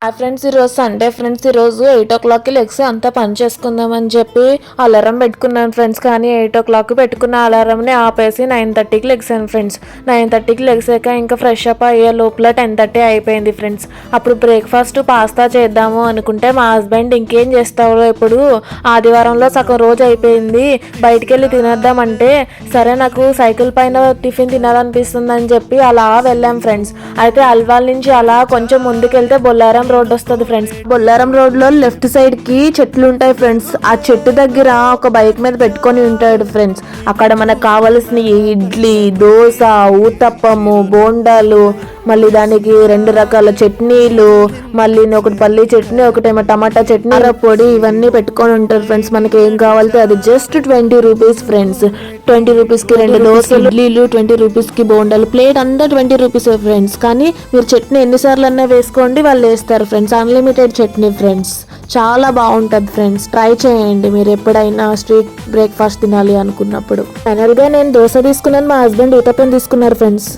Friends ఈరోజు Sunday friends. ఈరోజు 8 o'clockకి లెగ్సి అంతా పని చేసుకుందామని చెప్పి అలారం పెట్టుకున్నాను ఫ్రెండ్స్. కానీ 8 o'clock పెట్టుకున్న అలారంని ఆపేసి 9:30కి లెగ్సాను ఫ్రెండ్స్. 9:30కి లెగ్సాక ఇంకా ఫ్రెష్ అప్ అయ్యే లోపల 10:30 అయిపోయింది ఫ్రెండ్స్. అప్పుడు బ్రేక్ఫాస్ట్ పాస్తా చేద్దాము అనుకుంటే మా హస్బెండ్ ఇంకేం చేస్తావు ఇప్పుడు ఆదివారంలో సగం రోజు అయిపోయింది, బయటికి వెళ్ళి తినేద్దామంటే సరే నాకు సైకిల్ పైన టిఫిన్ తినాలనిపిస్తుంది అని చెప్పి అలా వెళ్ళాం ఫ్రెండ్స్. అయితే అల్వాల్ నుంచి అలా కొంచెం ముందుకెళ్తే బొల్లారం రోడ్ వస్తుంది ఫ్రెండ్స్. బొల్లారం రోడ్ లో లెఫ్ట్ సైడ్ కి చెట్లు ఉంటాయి ఫ్రెండ్స్. ఆ చెట్టు దగ్గర ఒక బైక్ మీద పెట్టుకొని ఉంటాడు ఫ్రెండ్స్. అక్కడ మనకు కావలసిన ఇడ్లీ, దోశ, ఊతప్పము, బోండాలు, మళ్ళీ దానికి 2 రకాల చట్నీలు, మళ్ళీ ఒకటి పల్లీ చట్నీ, ఒకటేమో టమాటా చట్నీ, పొడి, ఇవన్నీ పెట్టుకొని ఉంటారు ఫ్రెండ్స్. మనకి ఏం కావాలితే అది జస్ట్ 20 రూపీస్ ఫ్రెండ్స్. 20 రూపీస్కి 2 దోశలు, ఇడ్లీలు, 20 రూపీస్కి బోండాలు, ప్లేట్ అంతా 20 రూపీస్ ఫ్రెండ్స్. కానీ మీరు చట్నీ ఎన్నిసార్లు అన్నా వేసుకోండి, వాళ్ళు వేస్తారు ఫ్రెండ్స్. అన్లిమిటెడ్ చట్నీ ఫ్రెండ్స్, చాలా బాగుంటుంది ఫ్రెండ్స్. ట్రై చేయండి మీరు ఎప్పుడైనా స్ట్రీట్ బ్రేక్ఫాస్ట్ తినాలి అనుకున్నప్పుడు. ఫైనల్గా నేను దోశ తీసుకున్నాను, మా హస్బెండ్ ఊతప్పం తీసుకున్నారు ఫ్రెండ్స్.